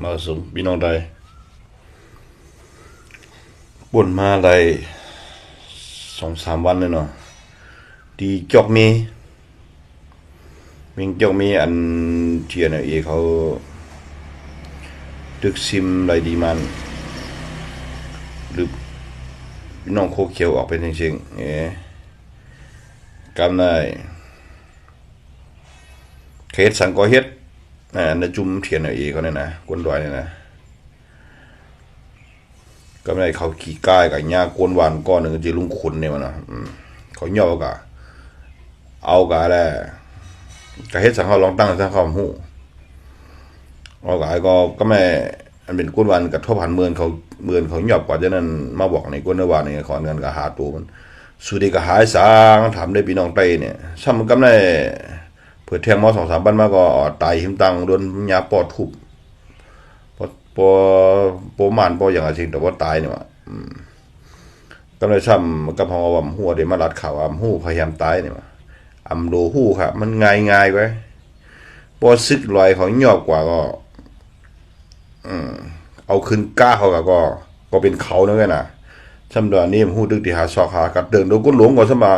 มาสมพี่น้องใดป่นมาได้2-3 วันเลยเนาะดีจอกมีมิงจอกมีอันเทียนเอเขาดึกซิมไรดีมันหรือพี่น้องโคเขียวออกเป็นจริงๆกำได้เขตสังกอเฮ็ดในจุ่มเทียนเอเขาเนี่ยนะกวนดอยเนี่ยนะก็ไม่ได้เขาขี่ก้ายกับหญ้ากวนหวานก้อนหนึ่งจีลุงขุนเนี่ยมันนะเขาย่อกะเอากะแหละกะเฮ็ดสังเขาลองตั้งสังเขาหูเอากะก็ไม่อันเป็นกวนหวานกับทบหันเมือนเขาหยอบกว่าจะนั้นมาบอกในกวนหวานเนี่ยขอเงินกะหาตัวมันสุดที่กะหายสางถามได้พี่น้องไตเนี่ยซ้ำก็ไม่เผื่อแทงมอ2-3 วันมาก็ตายหิมตังโดนยาปอดทุบปอมันปออย่างไรจริงแต่ว่าตายเนี่ยก็เลยซ้ำกับพอว่าหัวเดี๋ยวมาลัดข่าวหูพยายามตายเนี่ยโดหูครับมันง่ายไว้ปอซึกลอยเขาหยอบกว่าก็เอาขึ้นก้าเขาก็เป็นเขาเนอะนะซ้ำตอนนี้หูดึกที่หาซอกหากัดเดินโดนก้นหลวงก่อนซ้ำมา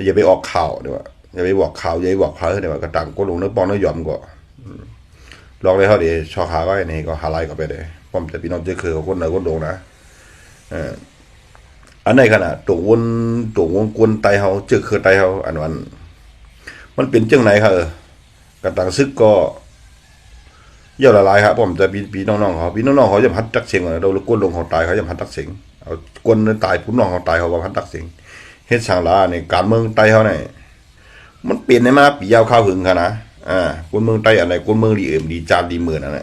อย่าไปออกข่าวเดี๋ยวอย่าไปบอกข่าวอย่าไปบอกข่าวเดี๋ยวกระตังก้นหลวงเนื้อปองเนื้อยอมก่อนลองเลยเขาดิชอหาก็นี่ก็หาไล่ก็ไปเลยผมจะพี่น้องจะคือคนไหนคนโดงนะอันไหนขนาดตัววนกวนไตเขาเจอคือไตเขาอันวันมันเป็นจังไหนครับกระตังซึกก็เยอะละลายครับผมจะพี่น้องเขาจะพัดตักเสียงเรากวนลงเขาตายเขาจะพัดตักเสียงเอากวนตายผู้น้องเขาตายเขาก็พัดตักเสียงเฮ็ดช่างละเนี่ยการเมืองไตเขาเนี่ยมันเปลี่ยนในมาปียาวข้าวหึงค่ะนะคนเมืองใต้อะไรคนเมืองดีดีจานดีหมื่นอะไร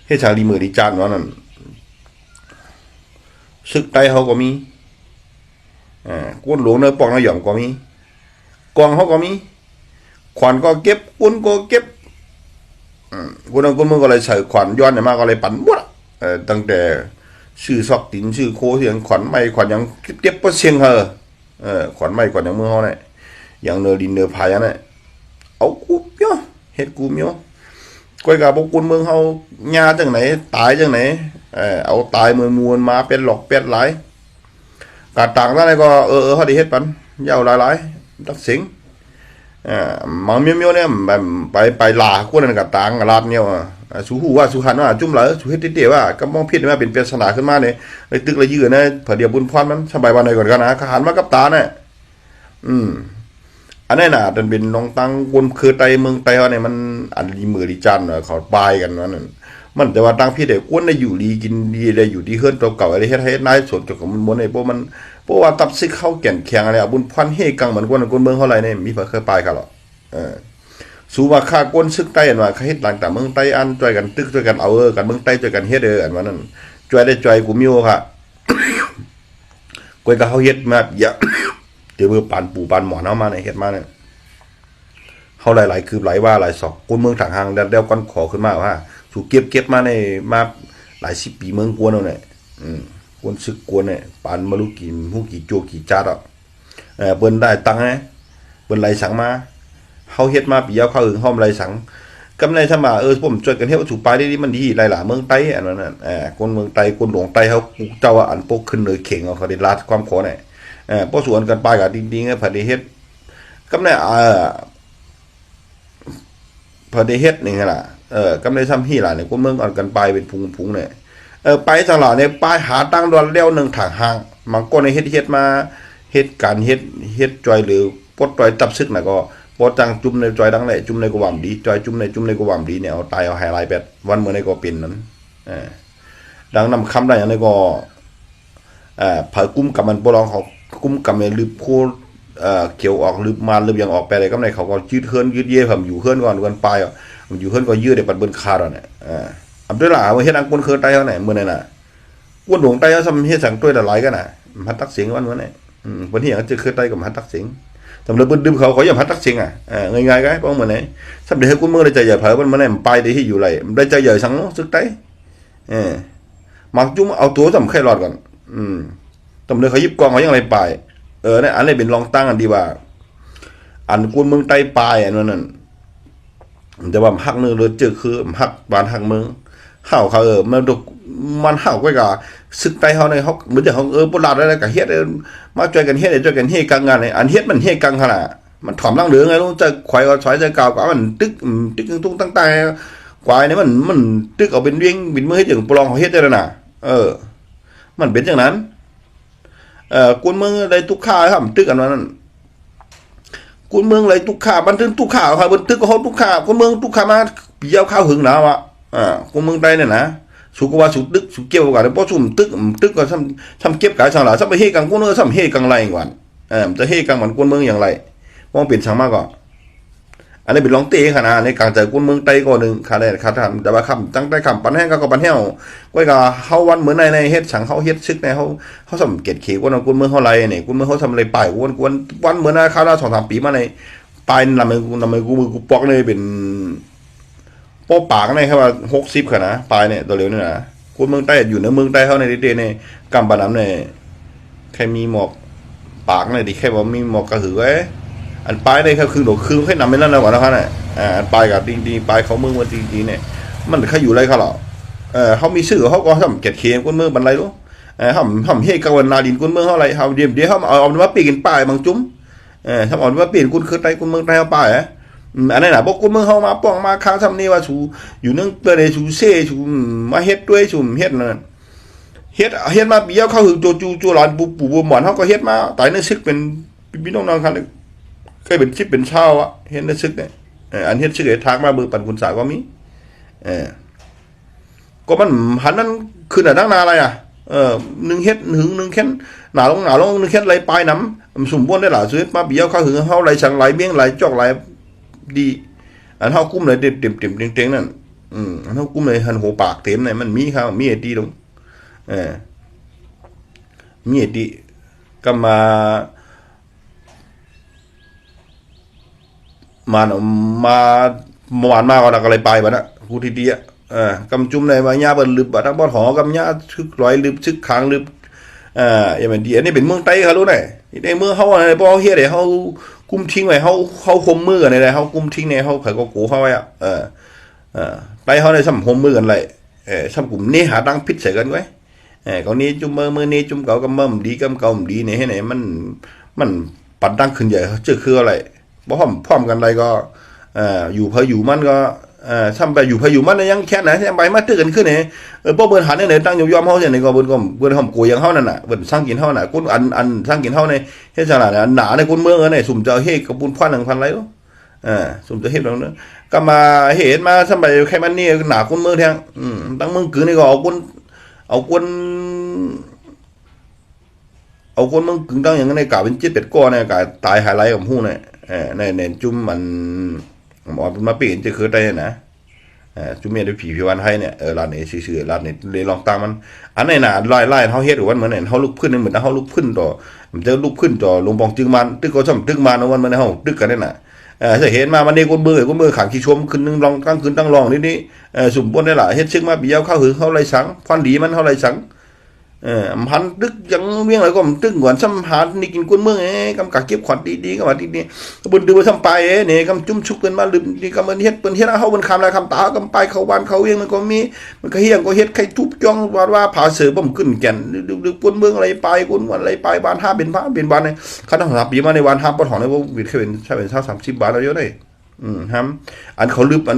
เฮ็ดชางดีหมื่นดีจานนั้นซึกใต้เขาก็มีกวนหลวงเนื้อปองเนื้อหย่อมก็มีกองเขาก็มีขวัญก็เก็บกุนก็เก็บคนเมืองก็เลยใส่ขวัญย้อนเนี่ยมาก็เลยปั่นหมดตั้งแต่ชื่อซอกตินชื่อโคเสียงขวัญไม่ขวัญยังเก็บเสียงขวัญไม่ขวัญยังเมืองเขาเนี่ยอย่างเนื้อดินเนื้อพายเนี่ยเอากูเนาะเฮ็ดกูเนาะก้อยกับพวกคนเมืองเฮาญาจังไหนตายจังไหนเอาตายมวนมาเป็นหลอกเป็ดหลายกะต่างแล้วก็เฮาได้เฮ็ดปันยาวหลายๆตักสิงมังเมียวๆเนี่ยแบบไปลาคนนั้นกะต่างลาดเนี่ยสู้ฮู้ว่าสู้หันว่าจุ่มเหลอสู้เฮ็ดเตี้ยว่าก็มองผิดว่าเป็นปริศนาขึ้นมาเนี่ยเลยตึกเลยยื้อนะพอเดียวบุญพรมันสบายวันไหนก่อนกันนะหันมากับตาเนี่ยอันนี้น่ะมันเป็นน้องตังวนคือไตเมืองไตเขาเนี่ยมันอันดีมือดีจันเขาปายกันนั่นมันแต่ว่าตังพี่เด็กกวนได้อยู่ดีกินดีได้อยู่ที่เฮือนเก่าๆอะไรเฮ็ดให้นายสดกับมันบ่ได้เพราะว่าตับซึกเข้าแก่นแข็งอะไรบุญพันเฮกังเหมือนคนเมืองเฮาไหร่เนี่ยมีเพิ่นเคยปายกันหรอสู้ว่าค่ากวนซึกไตอันว่าเฮ็ดหลังแต่เมืองไตอันช่วยกันตึกช่วยกันเอากันเมืองไตช่วยกันเฮ็ดอันว่านั้นช่วยได้ช่วยกูมีโอค่ะกวยก็เฮาเฮ็ดมาอย่าเดี๋ยวมือปานปู่ปานหมอนเฮามาเนี่ยเฮ็ดมาเนี่ยเฮาหลายๆคือหลายว่าหลายศอกคนเมืองทางห่างแล้วก้อนขอขึ้นมาว่าถูกเก็บมาในมาหลาย10 ปีเมืองกวนเอาเนี่ยกวนซึกกวนเนี่ยปานมารู้กี่ฮู้กี่โจกี่จาดอ่ะเปิ้นได้ตังค์นะเปิ้นไหลสังมาเฮาเฮ็ดมาปียาวเข้าหึงเฮาไหลสังกำไรถ้ามาผมช่วยกันเฮ็ดถูกไปได้มันดีหลายๆเมืองไต้อันนั้นคนเมืองไต้คนหลวงไต้เฮาเจ้าอันปกขึ้นเลยเข่งเอาเขาได้ลาดความขอเนี่ยพอสวนกันไปก็จริงๆพอได้เฮ็ดกำไรพอได้เฮ็ดนี่ล่ะกำไรซ้ำฮี่ล่ะเนี่ยคนเมืองอ่อนกันไปเป็นพุงๆเนี่ยไปทางหล่ะเนี่ยไปหาตั้งดอนเลี้ยวนึงทางห่างมันก็ในเฮ็ดมาเฮ็ดการเฮ็ดจอยหรือปลดจอยตับซึกน่ะก็ปลดจังจุ่มในจอยดังแหละจุ่มในก็หวามดีจอยจุ่มในก็หวามดีเนี่ยเอาตายเอาไฮไลท์แบบวันมื้อในก็เป็นนั้นดังนำคำได้อย่างนี้ก็เผากุ้มกับมันบ่ลองเขากุ้มกับมันลืบโคเขียวออกลืบมาลืบยังออกไปเลยก็ในเขาก็ยืดเฮือนยืดเย่ผมอยู่เฮือนก่อนกันไปมันอยู่เฮือนก็ยืดได้ปัดเบิ้นคาดเนี่ยอันด้วยล่ะว่าเฮ็ดอังคนเคยไตเฮาไหนมื้อนั้นน่ะวนหลวงไตเฮาซ้ำเฮ็ดสังต้วยละหลายกันน่ะพัดตักเสียงวันมื้อนี้วันนี้จะเคยไตกับพัดตักเสียงสำหรับเบิ้นดื่มเขาอย่าพัดตักเสียงง่ายๆก็ป้องมื้อนี้ซ้ำได้ให้คนเมืองได้ใจใหญ่เผามันมื้อนี้ไปได้ที่อยู่ไหลได้ใจใหญ่สังซึกไตมักจุ่มเอาตัวสำไข่รอดก่อนตำเลยเขายิบกองเขายังไรไปเนี่ยอันนี้เป็นลองตั้งอันดีว่าอันกวนเมืองไต้ปลายอันนั้น แต่ว่าหักเนื้อเลยเจอคือหักบ้านหักเมืองเฮาเขามันเฮาก็ก็ศึกใต้เฮาในเฮาเหมือนจะเฮาบ่ลาดอะไรก็เฮ็ดมาช่วยกันเฮ็ดช่วยกันเฮ็ดกังงานอันเฮ็ดมันเฮ็ดกังขนาดมันถ่อมลังเหลืองไงลูกจะข่อยก็ถอยจะกาวก็มันตึกตุ้งตั้งแต่กวายนี่มันตึกเอาเป็นเวียงบินมือเฮ็ดจังปลองเขาเฮ็ดได้แล้วน่ะมันเป็นจังนั้นกวนเมืองได้ทุกข้าครับตึกอันนั้นกวนเมืองไรทุกข้าบันทึกทุกข้าครับบันทึกเขาทุกข้ากวนเมืองทุกข้ามาปีเอาข้าวหึงหนาวอ่ะกวนเมืองใดเนี่ยนะสุกว่าสุกตึกสุกเกี่ยวกันเพราะสุ่มตึกก็ทำเก็บขายช่างหล่ะทำไปเฮกังกวนเมืองทำเฮกังไรก่อนจะเฮกังเหมือนกวนเมืองอย่างไรมองเปลี่ยนช่างมากก่อนอันนี้เป็นลองเตะขนาดในการเจอกวนเมืองไต้ก่อนหนึ่งขาได้ขาทำแต่ว่าคำตั้งแต่คำปันแห้งก็ปันแห้วก็เขาวันเหมือนในเฮ็ดช่างเขาเฮ็ดซึกในเขาสำเกตเขกวนกวนเมืองเขาไรเนี่ยกวนเมืองเขาทำอะไรไปกวนวันเหมือนข้าวรา2-3 ปีมาในปลายนำมือกูปอกเลยเป็นโป๊ปากในครับว่า60ขนาดปลายเนี่ยตัวเร็วนี่นะกวนเมืองใต้อยู่ในเมืองใต้เขาในเดในกำปาน้ำเนี่ยแค่มีหมอกปากในที่แค่ว่ามีหมอกกระหือไว้อันปลายได้ครับคือโดดคือแค่นำไม่นั่นแล้วก่อนนะครับเนี่ยอันปลายกับดีปลายเขาเมืองมันดีเนี่ยมันแค่อยู่ไรเขาหรอเขามีชื่อเขาก็ทำเกตเคียงก้นเมืองบันไรรู้ทำเฮกวนนาดินก้นเมืองเขาอะไรเขาเดี๋ยวเขาเอามาปีกันป้ายบางจุ้มทำเอามาเปลี่ยนก้นคือไตก้นเมืองไตเอาป้ายอันนั้นนะพวกก้นเมืองเขามาป้องมาค้างทำนี่ว่าชูอยู่นึงเปรย์ชูเซ่ชูมาเฮ็ดด้วยชูเฮ็ดนั่นเฮ็ดมาเบี้ยวเขาคือจูหลานปู่หมอนเขาก็เฮ็ดมาตายในซึกเป็นพี่น้องๆกันเคยเป็นชิปเป็นเช่าอะเฮ็ดในซึกเนี่ยอันเฮ็ดซึกไอ้ทางมาเบอร์ปั่นคุณสาก็มีก็มันหันนั้นคือหน้าตั้งนาอะไรหนึ่งเฮ็ดหึงหนึ่งแค่หนาลงหนึ่งแค่ไรปลายน้ำสมบูรณ์ได้หล่ะซื้อมาเบี้ยวเขาหึงเขาไรช่างไรเบี้ยงไรจอกไรดีอันเขากุ้มเลยเต็มนั่นอันเขากุ้มเลยหันหัวปากเต็มเนี่ยมันมีเขามีไอ้ดีตรงมีไอ้ดีก็มาเมื่อวานมาก็อะไรไปบ้านะกูทีเดียกำจุ่มในมาญาบันลึบบัดบอดหอกำญาชึกร้อยลึบชึกค้างลึบอย่างแบบนี้อันนี้เป็นเมืองไต้เขารู้ไหมในเมืองเขาอะไรพอเฮียเดี๋ยวเขากุมทิ้งไว้เขาคมมือกันอะไรเขากุมทิ้งในเขาเผยก็กูเขาไว้ไต้เขาในซ้ำคมมือกันเลยซ้ำกลุ่มนี้หาตั้งพิษใส่กันไว้เขานี้จุ่มมือนี้จุ่มเก่ากำมั่มดีกำเก่าดีเนี่ยให้ไหนมันปัดตั้งขึ้นใหญ่เจอคืออะไรบ่พร้อมกันอะไรก็อยู่เพออยู่มันก็ซ้ำไปอยู่เพออยู่มันยังแค่ไหนยังไปมาตื้อกันขึ้นเนี่ยพวกเบิร์นหันเนี่ยตั้งยอมเขาเนี่ยก็เบิร์นหอมกูยังเขานั่นน่ะเบิร์นสร้างกินเขาน่ะกุ้นอันสร้างกินเขาในเฮ็ดจังหวะเนี่ยหนาในกุ้นเมืองเนี่ยสุ่มเจอเฮ็ดกับปุ้นพัน1,000ไรวะสุ่มเจอเฮ็ดแบบนั้นก็มาเห็นมาซ้ำไปแค่มันนี่หนากุ้นเมืองแทงตั้งเมืองกืนนี่ก็เอากุ้นเมืองกึ่งตั้งอย่างนั้นในกาเป็น7-8 ก้อนเนี่ยกาตายหายไรกับหู้เนี่ยในจุ่มมันหมอมาเปลี่ยนจะคือได้นะจุ่มเมียด้วยผีพิวันให้เนี่ยร้านนี้ซื่อๆร้านนี้เลยลองตามมันอันไหนน่ะไล่เขาเฮ็ดหรือว่าเหมือนเนี่ยเขาลุกขึ้นเหมือนเขาลุกขึ้นต่อมันจะลุกขึ้นต่อลงปองจึงมันตึกก็ช่ำตึกมันวันมันเขาตึกกันนี่น่ะจะเห็นมามันนี่ก้นเบื่อขังขี้ชมขึ้นนึงลองตั้งขึ้นตั้งลองนี่สุ่มบนได้หล่ะเฮ็ดซึกมาเบี้ยวเข้าหือเขาไรสังควันดีมันเขาไรสังพันตึกยังเวียงอะไรก็มันตึกก่อนซ้ำหานี่กินกุ้นเมืองกำกัดเก็บขวัญดีๆก็มาดีๆบนดูซ้ำไปเนี่ยกำจุ่มชุกกันมาลืมนี่กำมันเฮ็ดเปิ้นเฮ็ดเขาบนคำอะไรคำตากำไปเขาบ้านเขาเวียงมันก็มีมันก็เฮียงก็เฮ็ดใครทุบจ้องว่าผาเสือบ่มขึ้นแก่นดึกกุ้นเมืองอะไรไปกุ้นวันอะไรไปบ้าน5เป็นพระเป็นบ้านในคันต้องหาปีมาในวัน5ปอดหองในว่าวิทย์เคยเป็นใช่เป็น30 บาทแล้วเยอะได้ฮัมอันเขาลืบอั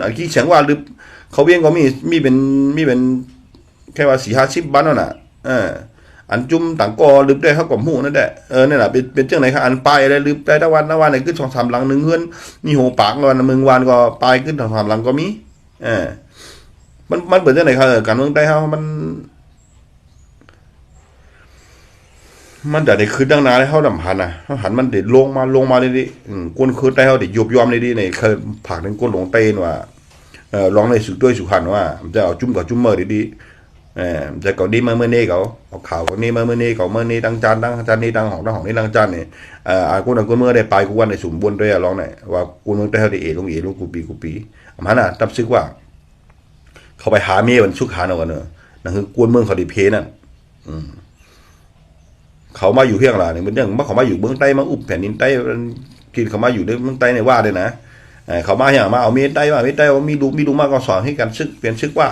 นขี้เสียงว่าลืบเขาเวียงก็มีเป็นแค่ว่า40-50 บาทนั่นน่ะอันจุ่มต่างกอลืบได้เขาก็หูนั่นแหละนี่แหละเป็นจังไหนครับอันปลายอะไรลืบได้ตะวันไหนขึ้น2-3 หลัง1เฮือนมีหัวปากวันเมืองวานก็ปลายขึ้น2-3 หลังก็มีมันเปิดจังไหนครับการเมืองได้เฮามันได้ขึ้นดังนาได้เฮาดำหันน่ะเฮาหันมันได้ลงมาดิก้นคือได้เฮาได้ยบยอมดิในเคยผักนึงก้นหลงเต้นว่าร้องในสุดด้วยสุขันว่าจะเอาจุ่มกับจุ่มเมอดิจะก่อนดีเมื่อนี้เขาเอาข่าวก่อนนี้เมื่อนี้เขาเมื่อนี้ตั้งจานนี้ตั้งของนี่ตั้งจานเนี่ยกูนั่งกูเมื่อได้ไปกูวันในสุ่มบนด้วยร้องไหนว่ากูเมื่อได้เฮาได้ลงกูปีมันน่ะตับซึกว่าเขาไปหาเมียมันชุกหาเอากันเนอะนั่นคือกวนเมืองเขาได้เพนั่นเขามาอยู่เพียงหล่ะเนี่ยมันยังเขามาอยู่เมืองใต้มาอุบแผ่นดินใต้กินเขามาอยู่ในเมืองใต้ในว่าเลยนะ เขามาอย่างมาเอาเมตได้ว่าเมตได้ว่ามีดูมากก็สอนให้กันซึกเปลี่ยนซึกว่า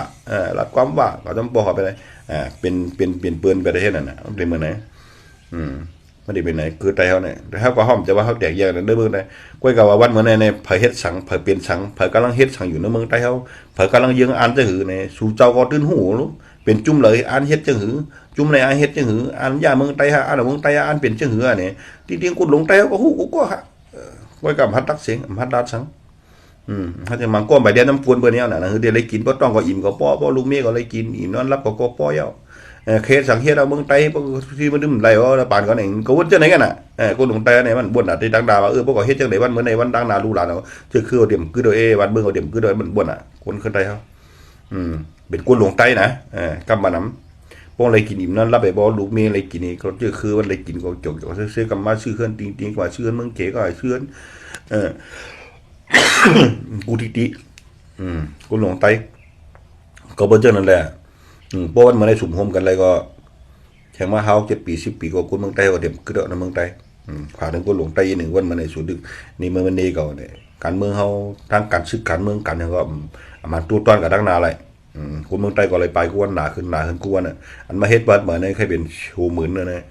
รัดความว่าก็ต้องบอกเขาไปเลยเป็นปืนไปได้เท่านั้นนะมันเป็นเมื่อไหนไม่ได้เป็นไหนคือใจเขาเนี่ยแต่เขาก็ห้อมจะว่าเขาแตกแยกกันได้เบื้องใดก้อยกับว่าวันเมื่อในเผยเฮ็ดสังเผยเปลี่ยนสังเผยกำลังเฮ็ดสังอยู่ในเมืองใต้เขาเผยกำลังยืงอันจะหือในสู่เจ้าก็ตื่นหูรู้เป็นจุ่มเลยอันเฮ็ดจะหือจุ่มในอันเฮ็ดจะหืออันยาเมืองใต้ฮะอันเมืองใต้อันเป็นจะหือเนี่ยที่จริงกูหลงใต้เขาก็หูกูก็ฮะก้อยกับพัดตักเสียงพัดดัดสังเขาจะมังก้มใบเดียน้ำปูนเบอร์นี้น่ะคือเดี๋ยวเลยกินก็ต้องก็อิ่มก็ป้อลูกเมียก็เลยกินอิ่มนอนรับก็ป้อยเอาเคสสังเกตเอาเมืองไต้ที่มันดึมไหลว่าปานก็ไหนก็วุ่นจังไหนกันน่ะกูหลงไต้เนี่ยมันบ่นอ่ะที่ดังดาว่าพวกก็เฮ็ดจังไหนวันเมื่อในวันดังนาลูหลานเอาคือเอาเดี่ยมคือโดยวันเบิ่งเอาเดี่ยมคือโดยมันบ่นอ่ะคนขึ้นไต้เขาเป็นกูหลงไต้นะกำมาน้ำป้องเลยกินอิ่มนั่นรับไปบ่ลูกเมียเลยกินนี่ก็คือวันเลยกินก็จกซื้อกำมาซื้อเครื่องติงกว่าซื้อเมืองเก๋ก็ซื้อกูติกูหลงไต้ก็บ่เจอนั่นแหละเพราะวันมาได้สุ่มโฮมกันเลยก็แข่งมาเฮา7 ปี10 ปีก็คนเมืองใต้ก็เต็มคือเด้อในเมืองใต้ผ่านถึงคนหลงใต้หนึ่งวันมาในสุดดึกนี่เมืองมันนี่ก็เนี่ยการเมืองเฮาทางการศึกการเมืองกันก็มาตัวต้อนกับดังนาเลยคนเมืองใต้ก็เลยไปกวนหนาขึ้นกวนอ่ะอันมาเฮ็ดบัดเหมือนในเคยเป็นโชว์หมื่นนะ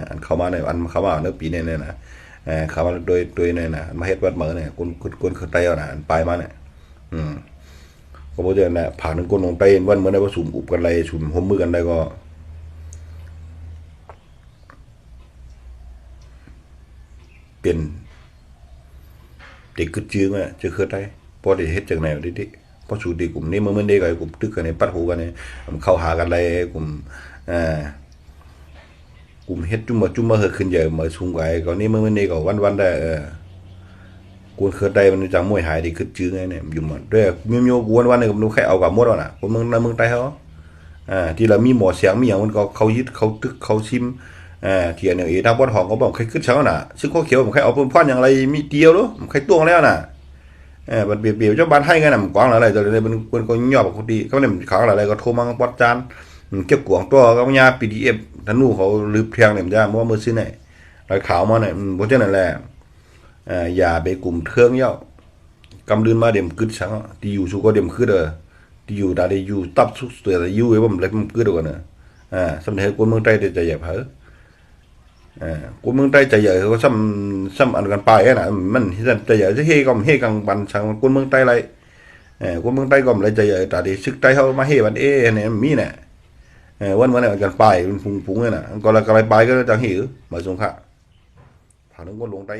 อันเข้ามาในอันเข้ามาในปีนี้นะเข้ามาโดยเนี่ยนะมาเฮ็ดบัดเหมือนเนี่ยคนใต้เอาน่ะไปมาเนี่ยก็บ่เจอน่ะผ่านถึงคนลงใต้วันเมื่อได้ว่าสุ่มอุบกันไรสุ่มห่มมือกันได้ก็เป็นเด็กกึดจื้อมาจะเคยได้พอได้เฮ็ดจังไหนดิพอสู่ดีกลุ่มนี้เมื่อได้ก็กลุ่มตึกกันในปัดหูกันเนี่ยเข้าหากันไรกลุ่มกลุ่มเฮ็ดจุ่มมาเฮขึ้นใหญ่มาสูงกว่าก็นี่เมื่อได้ก็วันได้กูเคยได้มันจังมวยหายดีขึ้นจื้อไงเนี่ยอยู่หมดด้วยมีกวนวันนึงผมดูแค่เอากับมดแล้วน่ะคนเมืองใต้เขาที่เรามีหมอเสียงมีอย่างมันก็เขายึดเขาตึกเขาชิมที่อันนี้ทางบนห้องเขาบอกใครขึ้นเช้าน่ะซึ่งเขาเขียวผมใครเอาพ่อนอย่างไรมีเดียวหรอผมใครตวงแล้วน่ะมันเบียวเจ้าบ้านให้กันน่ะมันกว้างอะไรแต่เลยเป็นคนย่อปกติเขาเนี่ยขาวอะไรก็โทรมาปอดจานเก็บกวางตัวก็ยา PDF ธนูเขาลืบเพียงเนี่ยมันจะว่ามือซื้อไหนรอยขาวมาเนี่ยเพราะฉะนั้นแหละอย่าไปกลุ่มเทืองเย้ากำลืนมาเดี๋ยวกึดสังที่อยู่สู้ก็เดี๋ยวกึดที่อยู่ได้อยู่ตับสุดตัวอยู่ไอ้บ่มเล็กมันกึดกันนะสำเร็จคนเมืองใต้จะใหญ่เหรอคนเมืองใต้จะใหญ่เขาซ้ำอันกันไปน่ะมันที่จะใหญ่จะเฮกอมเฮกังบันสังคนเมืองใต้ไรคนเมืองใต้ก็เลยจะใหญ่แต่ที่ซึกใต้เขามาเฮบันเนี่ยมีเนี่ยวันเนี่ยกันไปเป็นพุงเนี่ยนะก็เลยไปก็จะหิวมาสงขะผ่านถึงคนลงใต้